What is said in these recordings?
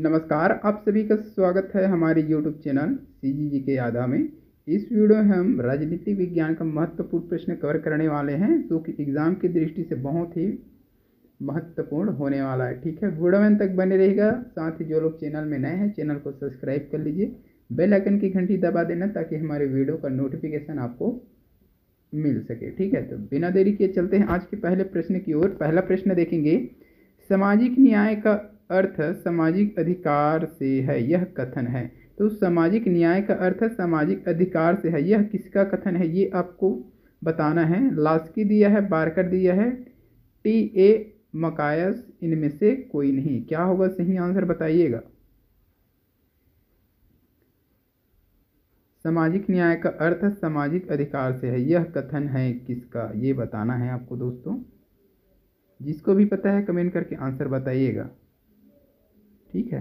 नमस्कार, आप सभी का स्वागत है हमारे YouTube चैनल CGG के आधा में। इस वीडियो में हम राजनीतिक विज्ञान का महत्वपूर्ण प्रश्न कवर करने वाले हैं जो कि एग्ज़ाम की दृष्टि से बहुत ही महत्वपूर्ण होने वाला है। ठीक है, वीडियो में अंत तक बने रहेगा। साथ ही जो लोग चैनल में नए हैं चैनल को सब्सक्राइब कर लीजिए, बेल आइकन की घंटी दबा देना ताकि हमारे वीडियो का नोटिफिकेशन आपको मिल सके। ठीक है, तो बिना देरी किए चलते हैं आज के पहले प्रश्न की ओर। पहला प्रश्न देखेंगे, सामाजिक न्याय का अर्थ सामाजिक अधिकार से है, यह कथन है। तो सामाजिक न्याय का अर्थ सामाजिक अधिकार से है, यह किसका कथन है ये आपको बताना है। लास्की दिया है, बारकर दिया है, टी.ए. मकायस, इनमें से कोई नहीं। क्या होगा सही आंसर बताइएगा। सामाजिक न्याय का अर्थ सामाजिक अधिकार से है, यह कथन है किसका, ये बताना है आपको दोस्तों। जिसको भी पता है कमेंट करके आंसर बताइएगा। ठीक है,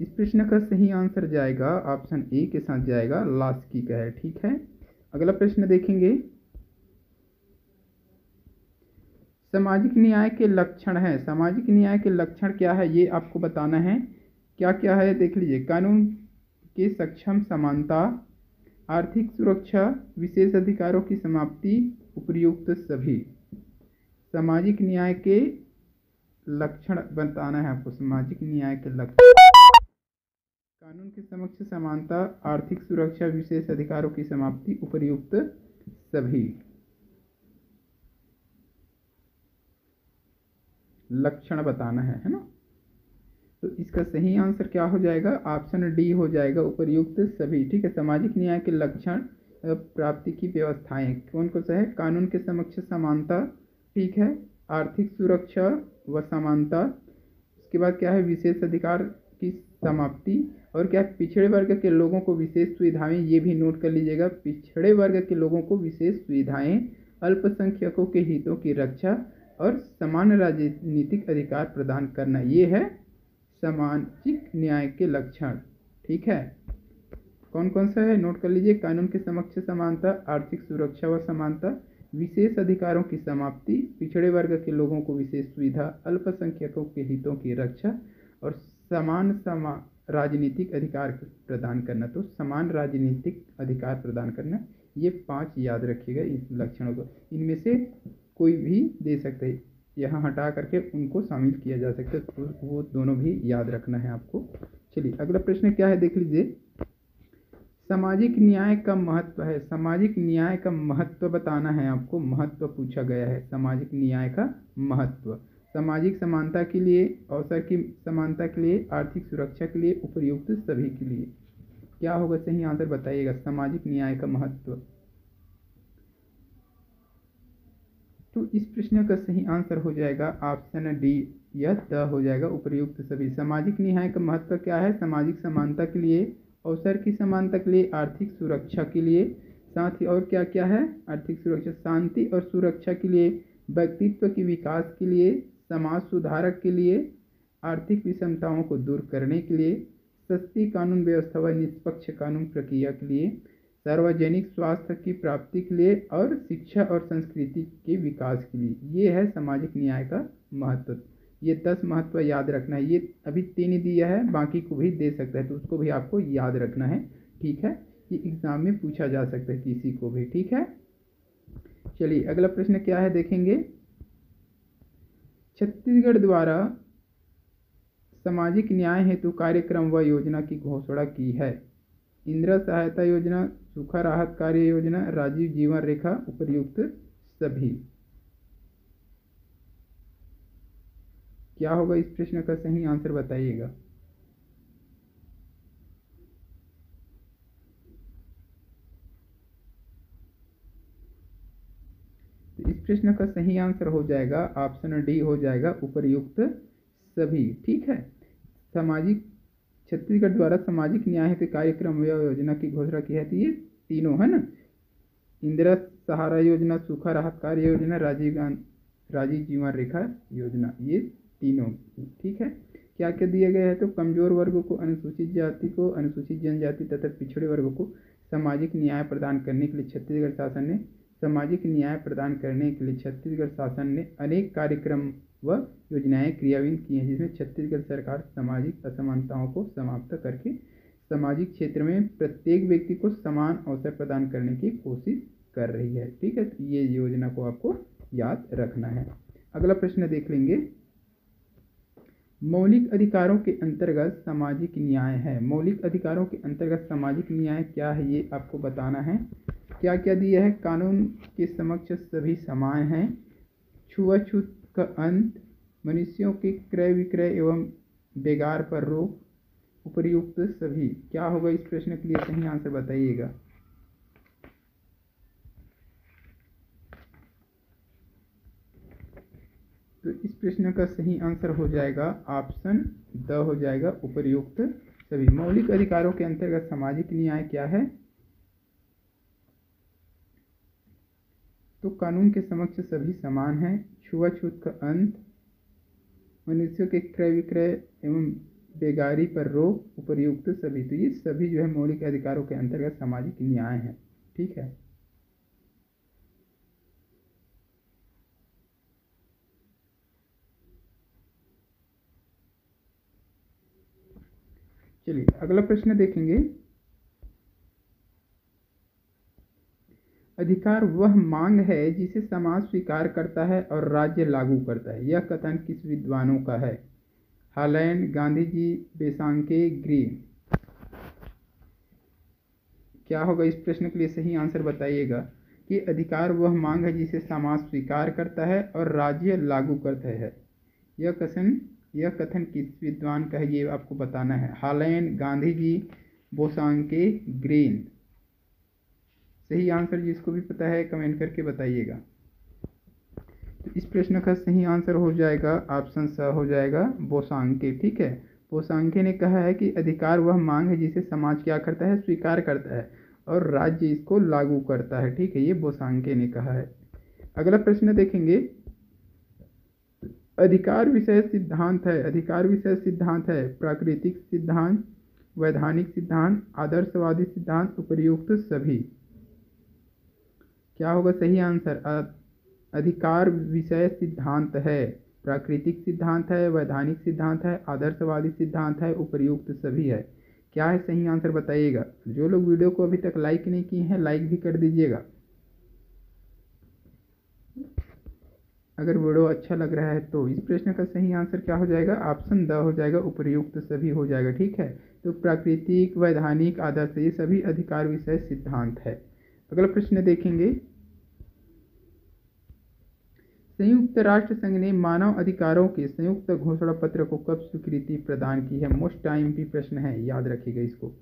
इस प्रश्न का सही आंसर जाएगा ऑप्शन ए के साथ जाएगा, लास्की का है। ठीक है, अगला प्रश्न देखेंगे, सामाजिक न्याय के लक्षण है। सामाजिक न्याय के लक्षण क्या है ये आपको बताना है। क्या क्या है देख लीजिए, कानून के सक्षम समानता, आर्थिक सुरक्षा, विशेष अधिकारों की समाप्ति, उपर्युक्त सभी। सामाजिक न्याय के लक्षण बताना है आपको। सामाजिक न्याय के लक्षण, कानून के समक्ष समानता, आर्थिक सुरक्षा, विशेष अधिकारों की समाप्ति, उपर्युक्त सभी। लक्षण बताना है ना। तो इसका सही आंसर क्या हो जाएगा, ऑप्शन डी हो जाएगा, उपर्युक्त सभी। ठीक है, सामाजिक न्याय के लक्षण प्राप्ति की व्यवस्थाएं कौन कौन सा है, कानून के समक्ष समानता, ठीक है, आर्थिक सुरक्षा व समानता, उसके बाद क्या है विशेष अधिकार की समाप्ति, और क्या पिछड़े वर्ग के लोगों को विशेष सुविधाएं, ये भी नोट कर लीजिएगा, पिछड़े वर्ग के लोगों को विशेष सुविधाएं, अल्पसंख्यकों के हितों की रक्षा और समान राजनीतिक अधिकार प्रदान करना, ये है सामाजिक न्याय के लक्षण। ठीक है, कौन कौन सा है नोट कर लीजिए, कानून के समक्ष समानता, आर्थिक सुरक्षा व समानता, विशेष अधिकारों की समाप्ति, पिछड़े वर्ग के लोगों को विशेष सुविधा, अल्पसंख्यकों के हितों की रक्षा और समान राजनीतिक अधिकार प्रदान करना। तो समान राजनीतिक अधिकार प्रदान करना, ये 5 याद रखिएगा इस लक्षणों को। इनमें से कोई भी दे सकते हैं, यहाँ हटा करके उनको शामिल किया जा सकता है, तो वो दोनों भी याद रखना है आपको। चलिए अगला प्रश्न क्या है देख लीजिए, सामाजिक न्याय का महत्व है। सामाजिक न्याय का महत्व बताना है आपको, महत्व पूछा गया है। सामाजिक न्याय का महत्व, सामाजिक समानता के लिए, अवसर की समानता के लिए, आर्थिक सुरक्षा के लिए, उपर्युक्त सभी के लिए। क्या होगा सही आंसर बताइएगा, सामाजिक न्याय का महत्व। तो इस प्रश्न का सही आंसर हो जाएगा ऑप्शन डी, यह द हो जाएगा, उपर्युक्त सभी। सामाजिक न्याय का महत्व क्या है, सामाजिक समानता के लिए, अवसर की समानता के लिए, आर्थिक सुरक्षा के लिए, साथ ही और क्या क्या है, आर्थिक सुरक्षा, शांति और सुरक्षा के लिए, व्यक्तित्व के विकास के लिए, समाज सुधारक के लिए, आर्थिक विषमताओं को दूर करने के लिए, सस्ती कानून व्यवस्था व निष्पक्ष कानून प्रक्रिया के लिए, सार्वजनिक स्वास्थ्य की प्राप्ति के लिए और शिक्षा और संस्कृति के विकास के लिए। ये है सामाजिक न्याय का महत्व। ये 10 महत्व याद रखना है। ये अभी 3 ही दिया है, बाकी को भी दे सकता है, तो उसको भी आपको याद रखना है। ठीक है, ये एग्जाम में पूछा जा सकता है किसी को भी। ठीक है, चलिए अगला प्रश्न क्या है देखेंगे, छत्तीसगढ़ द्वारा सामाजिक न्याय हेतु कार्यक्रम व योजना की घोषणा की है। इंदिरा सहायता योजना, सूखा राहत कार्य योजना, राजीव जीवन रेखा, उपर्युक्त सभी। क्या होगा इस प्रश्न का सही आंसर बताइएगा। तो इस प्रश्न का सही आंसर हो जाएगा ऑप्शन डी हो जाएगा, उपर्युक्त सभी। ठीक है, सामाजिक छत्तीसगढ़ द्वारा सामाजिक न्याय हेतु कार्यक्रम व योजना की घोषणा की है, तो ये तीनों है ना, इंदिरा सहारा योजना, सूखा राहत कार्य योजना, राजीव जीवन रेखा योजना, ये तीनों। ठीक है, क्या क्या दिया गया है, तो कमजोर वर्गों को, अनुसूचित जाति को, अनुसूचित जनजाति तथा पिछड़े वर्गों को सामाजिक न्याय प्रदान करने के लिए छत्तीसगढ़ शासन ने अनेक कार्यक्रम व योजनाएं क्रियान्वित की हैं, जिसमें छत्तीसगढ़ सरकार सामाजिक असमानताओं को समाप्त करके सामाजिक क्षेत्र में प्रत्येक व्यक्ति को समान अवसर प्रदान करने की कोशिश कर रही है। ठीक है, तो ये योजना को आपको याद रखना है। अगला प्रश्न देख लेंगे। मौलिक अधिकारों के अंतर्गत सामाजिक न्याय है। मौलिक अधिकारों के अंतर्गत सामाजिक न्याय क्या है, ये आपको बताना है। क्या क्या दिया है? कानून के समक्ष सभी समान हैं, छुआछूत का अंत, मनुष्यों के क्रय विक्रय एवं बेगार पर रोक, उपर्युक्त सभी। क्या होगा इस प्रश्न के लिए सही आंसर बताइएगा। तो इस प्रश्न का सही आंसर हो जाएगा ऑप्शन द हो जाएगा, उपर्युक्त सभी। मौलिक अधिकारों के अंतर्गत सामाजिक न्याय क्या है? तो कानून के समक्ष सभी समान हैं, छुआछूत का अंत, मनुष्यों के क्रय विक्रय एवं बेगारी पर रोक, उपर्युक्त सभी। तो ये सभी जो है मौलिक अधिकारों के अंतर्गत सामाजिक न्याय है। ठीक है, चलिए अगला प्रश्न देखेंगे। अधिकार वह मांग है जिसे समाज स्वीकार करता है और राज्य लागू करता है। यह कथन किस विद्वानों का है? Holland, Gandhi ji, बेसांके, green. क्या होगा इस प्रश्न के लिए सही आंसर बताइएगा कि अधिकार वह मांग है जिसे समाज स्वीकार करता है और राज्य लागू करता है। यह कथन किस विद्वान का है, ये आपको बताना है। Holland, Gandhi ji, बेसांके, green. सही आंसर जिसको भी पता है कमेंट करके बताइएगा। तो इस प्रश्न का सही आंसर हो जाएगा ऑप्शन स हो जाएगा, बेसांके। ठीक है, बेसांके ने कहा है कि अधिकार वह मांग है जिसे समाज क्या करता है? स्वीकार करता है और राज्य इसको लागू करता है। ठीक है, ये बेसांके ने कहा है। अगला प्रश्न देखेंगे। अधिकार विषय सिद्धांत है। अधिकार विषय सिद्धांत है प्राकृतिक सिद्धांत, वैधानिक सिद्धांत, आदर्शवादी सिद्धांत, उपर्युक्त सभी। क्या होगा सही आंसर? अधिकार विषय सिद्धांत है प्राकृतिक सिद्धांत है, वैधानिक सिद्धांत है, आदर्शवादी सिद्धांत है, उपर्युक्त सभी है। क्या है सही आंसर बताइएगा। जो लोग वीडियो को अभी तक लाइक नहीं किए हैं लाइक भी कर दीजिएगा। अगर वीडियो अच्छा लग रहा है तो इस प्रश्न का सही आंसर क्या हो जाएगा? ऑप्शन द हो जाएगा, उपर्युक्त सभी हो जाएगा। ठीक है, तो प्राकृतिक, वैधानिक, आदर्श ये सभी अधिकार विषय सिद्धांत है। अगला प्रश्न देखेंगे। संयुक्त राष्ट्र संघ ने मानव अधिकारों के संयुक्त घोषणा पत्र को कब स्वीकृति प्रदान की है? मोस्ट टाइम भी प्रश्न है, याद रखिएगा इसको।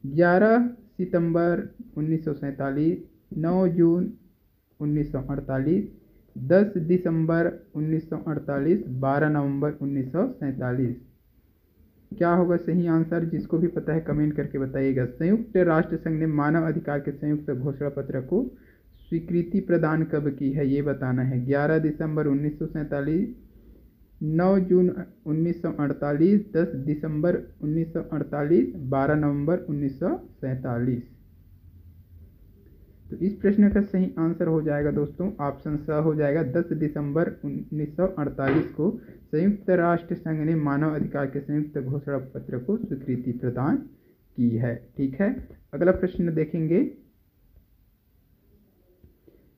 11 सितंबर 1947, 9 जून 1948, 10 दिसंबर 1948, 12 नवंबर 1947। क्या होगा सही आंसर? जिसको भी पता है कमेंट करके बताइएगा। संयुक्त राष्ट्र संघ ने मानव अधिकार के संयुक्त घोषणा पत्र को स्वीकृति प्रदान कब की है, ये बताना है। 11 दिसंबर 1947, 9 जून 1948, 10 दिसंबर 1948, 12 नवंबर 1947। तो इस प्रश्न का सही आंसर हो जाएगा दोस्तों ऑप्शन स हो जाएगा, 10 दिसंबर 1948 को संयुक्त राष्ट्र संघ ने मानव अधिकार के संयुक्त घोषणा पत्र को स्वीकृति प्रदान की है। ठीक है, अगला प्रश्न देखेंगे।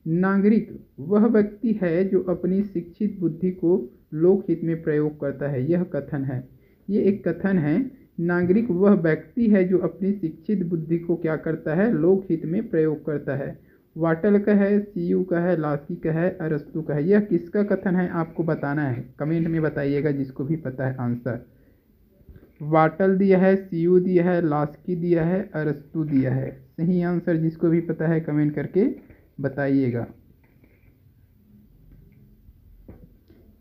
नागरिक वह व्यक्ति है जो अपनी शिक्षित बुद्धि को लोकहित में प्रयोग करता है। यह कथन है, ये एक कथन है। नागरिक वह व्यक्ति है जो अपनी शिक्षित बुद्धि को क्या करता है? लोकहित में प्रयोग करता है। वाटल का है, सीयू का है, लास्की का है, अरस्तु का है। यह किसका कथन है आपको बताना है, कमेंट में बताइएगा जिसको भी पता है आंसर। वाटल दिया है, सीयू दिया है, लास्की दिया है, अरस्तु दिया है। सही आंसर जिसको भी पता है कमेंट करके बताइएगा।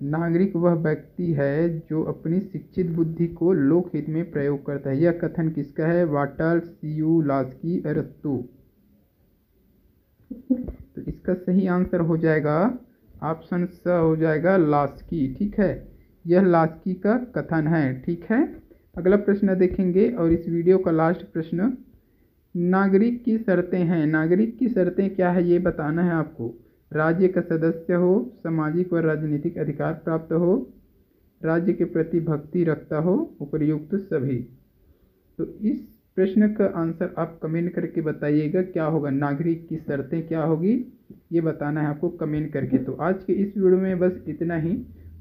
नागरिक वह व्यक्ति है जो अपनी शिक्षित बुद्धि को लोकहित में प्रयोग करता है। यह कथन किसका है? वाटल, सीयू, लास्की, अरस्तु। तो इसका सही आंसर हो जाएगा ऑप्शन स हो जाएगा, लास्की। ठीक है, यह लास्की का कथन है। ठीक है, अगला प्रश्न देखेंगे और इस वीडियो का लास्ट प्रश्न। नागरिक की शर्तें हैं। नागरिक की शर्तें क्या है ये बताना है आपको। राज्य का सदस्य हो, सामाजिक व राजनीतिक अधिकार प्राप्त हो, राज्य के प्रति भक्ति रखता हो, उपर्युक्त सभी। तो इस प्रश्न का आंसर आप कमेंट करके बताइएगा क्या होगा, नागरिक की शर्तें क्या होगी ये बताना है आपको कमेंट करके। तो आज के इस वीडियो में बस इतना ही।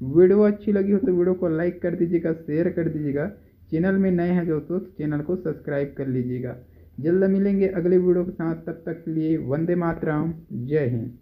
वीडियो अच्छी लगी हो तो वीडियो को लाइक कर दीजिएगा, शेयर कर दीजिएगा। चैनल में नए हैं जो तो चैनल को सब्सक्राइब कर लीजिएगा। जल्द मिलेंगे अगले वीडियो के साथ, तब तक के लिए वंदे मातरम, जय हिंद।